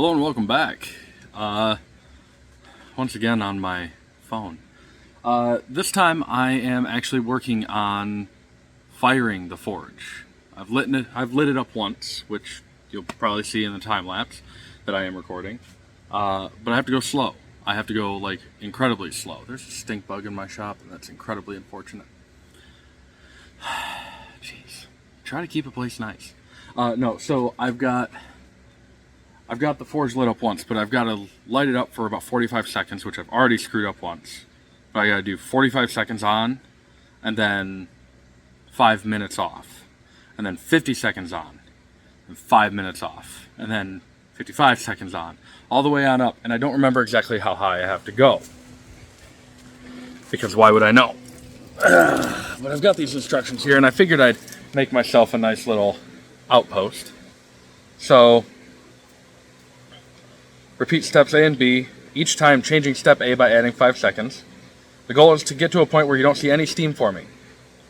Hello and welcome back. Once again on my phone. This time I am actually working on firing the forge. I've lit it up once, which you'll probably see in the time lapse that I am recording. But I have to go slow. I have to go like incredibly slow. There's a stink bug in my shop, and that's incredibly unfortunate. Jeez. Try to keep a place nice. So I've got the forge lit up once, but I've got to light it up for about 45 seconds, which I've already screwed up once. But I got to do 45 seconds on, and then 5 minutes off, and then 50 seconds on, and 5 minutes off, and then 55 seconds on, all the way on up. And I don't remember exactly how high I have to go, because why would I know? But I've got these instructions here, and I figured I'd make myself a nice little outpost. So repeat steps A and B, each time changing step A by adding 5 seconds. The goal is to get to a point where you don't see any steam forming.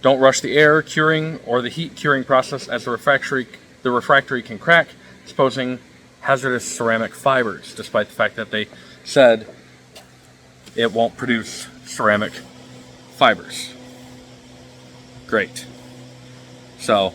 Don't rush the air curing or the heat curing process, as the refractory can crack, exposing hazardous ceramic fibers, despite the fact that they said it won't produce ceramic fibers. Great. So,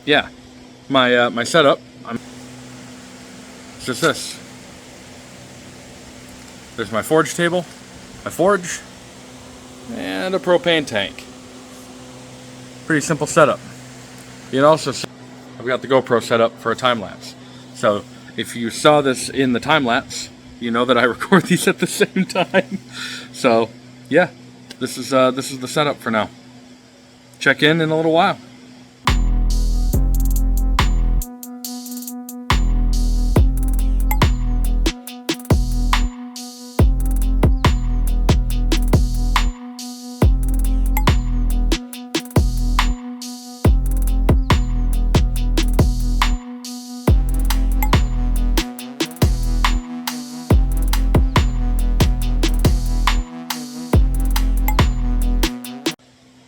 yeah, my setup, it's just this. There's my forge table, my forge, and a propane tank. Pretty simple setup. You can also see I've got the GoPro set up for a time lapse. So if you saw this in the time lapse, you know that I record these at the same time. So yeah, this is the setup for now. Check in a little while.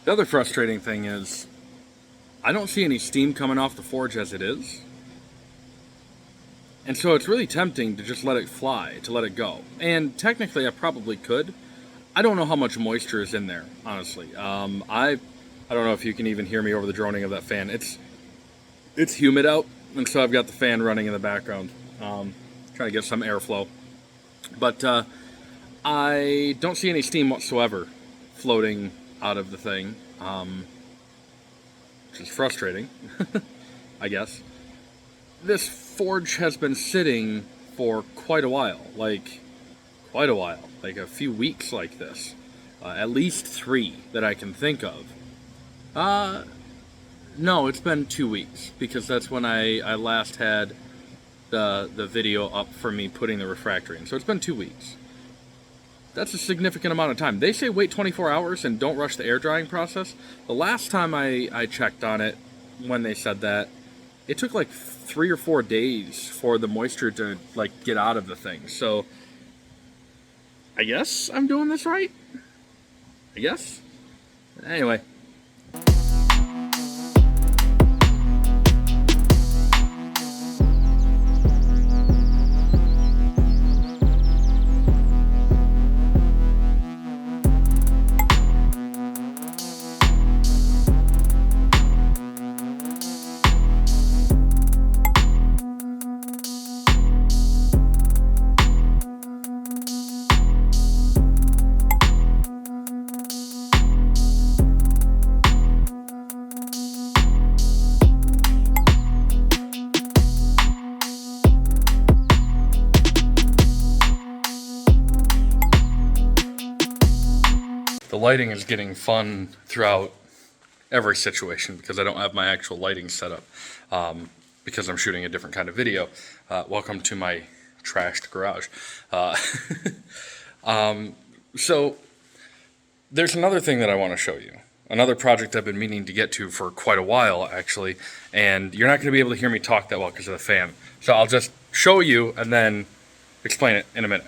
The other frustrating thing is I don't see any steam coming off the forge as it is. And so it's really tempting to just let it fly, to let it go. And technically I probably could. I don't know how much moisture is in there, honestly. I don't know if you can even hear me over the droning of that fan. It's humid out, and so I've got the fan running in the background, trying to get some airflow. But I don't see any steam whatsoever floating out of the thing, which is frustrating, I guess. This forge has been sitting for quite a while, like a few weeks like this, at least 3 that I can think of. No, it's been 2 weeks, because that's when I last had the video up for me putting the refractory in, so it's been 2 weeks. That's a significant amount of time. They say wait 24 hours and don't rush the air drying process. The last time I checked on it, when they said that, it took like 3 or 4 days for the moisture to like get out of the thing. So I guess I'm doing this right. I guess. Anyway. The lighting is getting fun throughout every situation because I don't have my actual lighting set up, because I'm shooting a different kind of video. Welcome to my trashed garage. So there's another thing that I want to show you. Another project I've been meaning to get to for quite a while, actually, and you're not going to be able to hear me talk that well because of the fan. So I'll just show you and then explain it in a minute.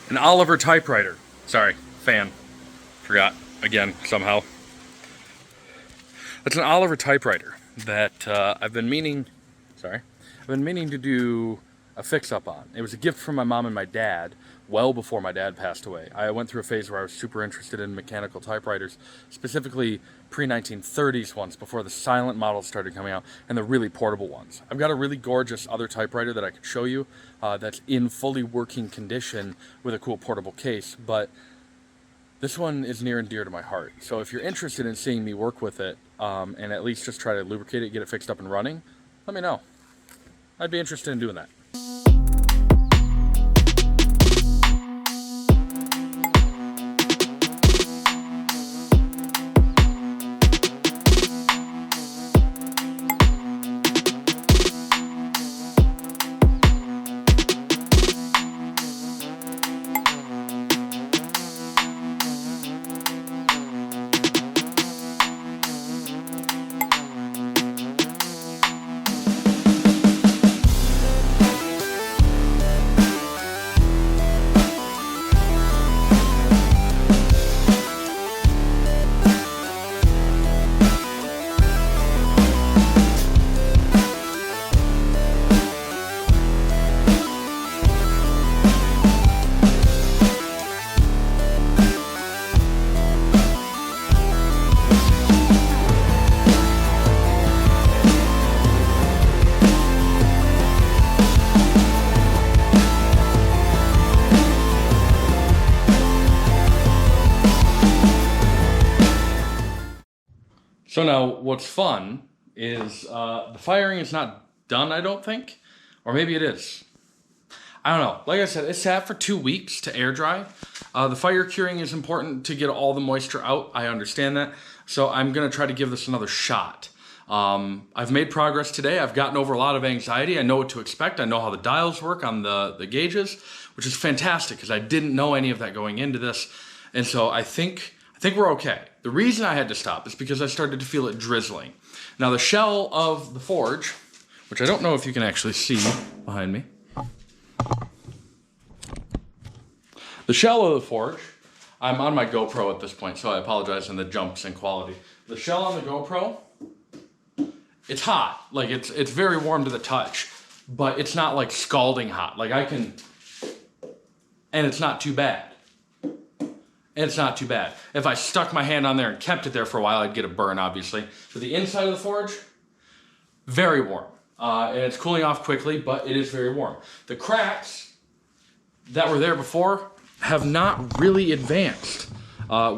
An Oliver typewriter. Sorry, fan. Forgot again somehow. It's an Oliver typewriter that I've been meaning to do a fix-up on. It was a gift from my mom and my dad well before my dad passed away. I went through a phase where I was super interested in mechanical typewriters, specifically pre-1930s ones before the silent models started coming out and the really portable ones. I've got a really gorgeous other typewriter that I could show you that's in fully working condition with a cool portable case, but this one is near and dear to my heart. So if you're interested in seeing me work with it and at least just try to lubricate it, get it fixed up and running, let me know. I'd be interested in doing that. So now what's fun is the firing is not done, I don't think. Or maybe it is. I don't know. Like I said, it sat for 2 weeks to air dry. The fire curing is important to get all the moisture out. I understand that. So I'm going to try to give this another shot. I've made progress today. I've gotten over a lot of anxiety. I know what to expect. I know how the dials work on the gauges, which is fantastic because I didn't know any of that going into this. And so I think we're okay. The reason I had to stop is because I started to feel it drizzling. Now the shell of the forge, which I don't know if you can actually see behind me. The shell of the forge, I'm on my GoPro at this point, so I apologize in the jumps in quality. The shell on the GoPro, it's hot. Like it's very warm to the touch, but it's not like scalding hot. Like and it's not too bad. It's not too bad. If I stuck my hand on there and kept it there for a while, I'd get a burn, obviously. But the inside of the forge, very warm. And it's cooling off quickly, but it is very warm. The cracks that were there before have not really advanced,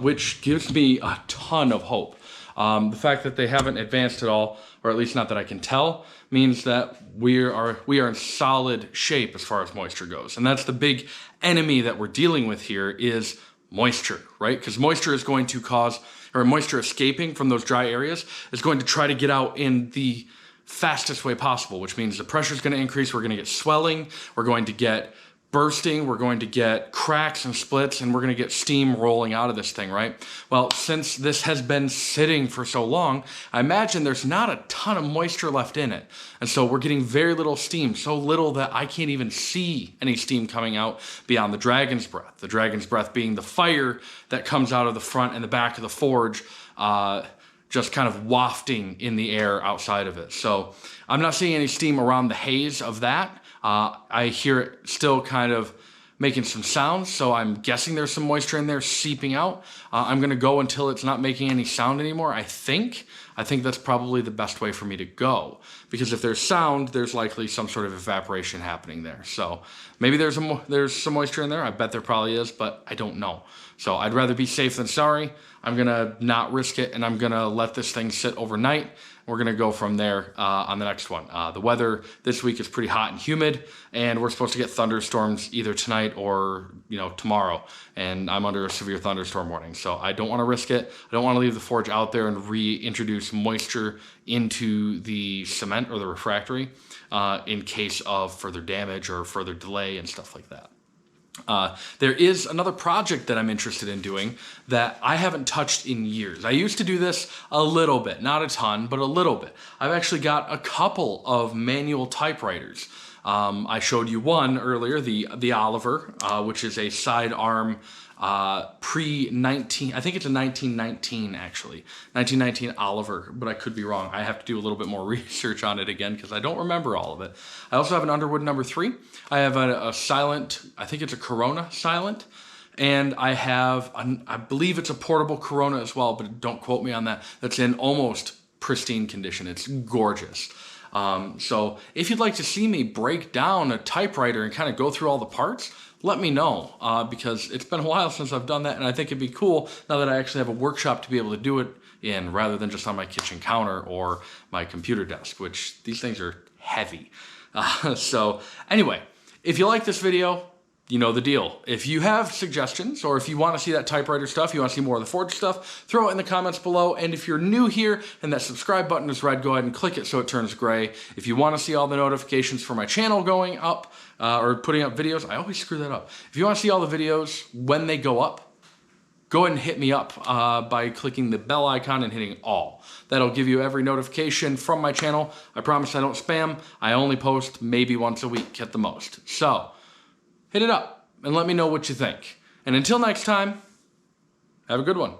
which gives me a ton of hope. The fact that they haven't advanced at all, or at least not that I can tell, means that we are in solid shape as far as moisture goes. And that's the big enemy that we're dealing with here is moisture, right? Because moisture is going to cause, or moisture escaping from those dry areas is going to try to get out in the fastest way possible, which means the pressure is going to increase. We're going to get swelling. We're going to get bursting. We're going to get cracks and splits, and we're going to get steam rolling out of this thing, right? Well, since this has been sitting for so long, I imagine there's not a ton of moisture left in it. And so we're getting very little steam, so little that I can't even see any steam coming out beyond the dragon's breath. The dragon's breath being the fire that comes out of the front and the back of the forge, just kind of wafting in the air outside of it. So I'm not seeing any steam around the haze of that. I hear it still kind of making some sounds, so I'm guessing there's some moisture in there seeping out. I'm going to go until it's not making any sound anymore, I think. I think that's probably the best way for me to go, because if there's sound, there's likely some sort of evaporation happening there. So maybe there's some moisture in there. I bet there probably is, but I don't know. So I'd rather be safe than sorry. I'm going to not risk it, and I'm going to let this thing sit overnight. We're going to go from there on the next one. The weather this week is pretty hot and humid, and we're supposed to get thunderstorms either tonight or tomorrow, and I'm under a severe thunderstorm warning. So I don't want to risk it. I don't want to leave the forge out there and reintroduce moisture into the cement or the refractory in case of further damage or further delay and stuff like that. There is another project that I'm interested in doing that I haven't touched in years. I used to do this a little bit, not a ton, but a little bit. I've actually got a couple of manual typewriters. I showed you one earlier, the Oliver, which is a sidearm pre-19, I think it's a 1919 actually, 1919 Oliver, but I could be wrong. I have to do a little bit more research on it again because I don't remember all of it. I also have an Underwood number 3. I have a silent, I think it's a Corona silent, and I have, I believe it's a portable Corona as well, but don't quote me on that. That's in almost pristine condition. It's gorgeous. So if you'd like to see me break down a typewriter and kind of go through all the parts, let me know, because it's been a while since I've done that, and I think it'd be cool now that I actually have a workshop to be able to do it in, rather than just on my kitchen counter or my computer desk, which these things are heavy. So anyway, if you like this video, you know the deal. If you have suggestions, or if you want to see that typewriter stuff, you want to see more of the Forge stuff, throw it in the comments below. And if you're new here and that subscribe button is red, go ahead and click it so it turns gray. If you want to see all the notifications for my channel going up, or putting up videos, I always screw that up. If you want to see all the videos when they go up, go ahead and hit me up by clicking the bell icon and hitting all. That'll give you every notification from my channel. I promise I don't spam. I only post maybe once a week at the most. So hit it up and let me know what you think. And until next time, have a good one.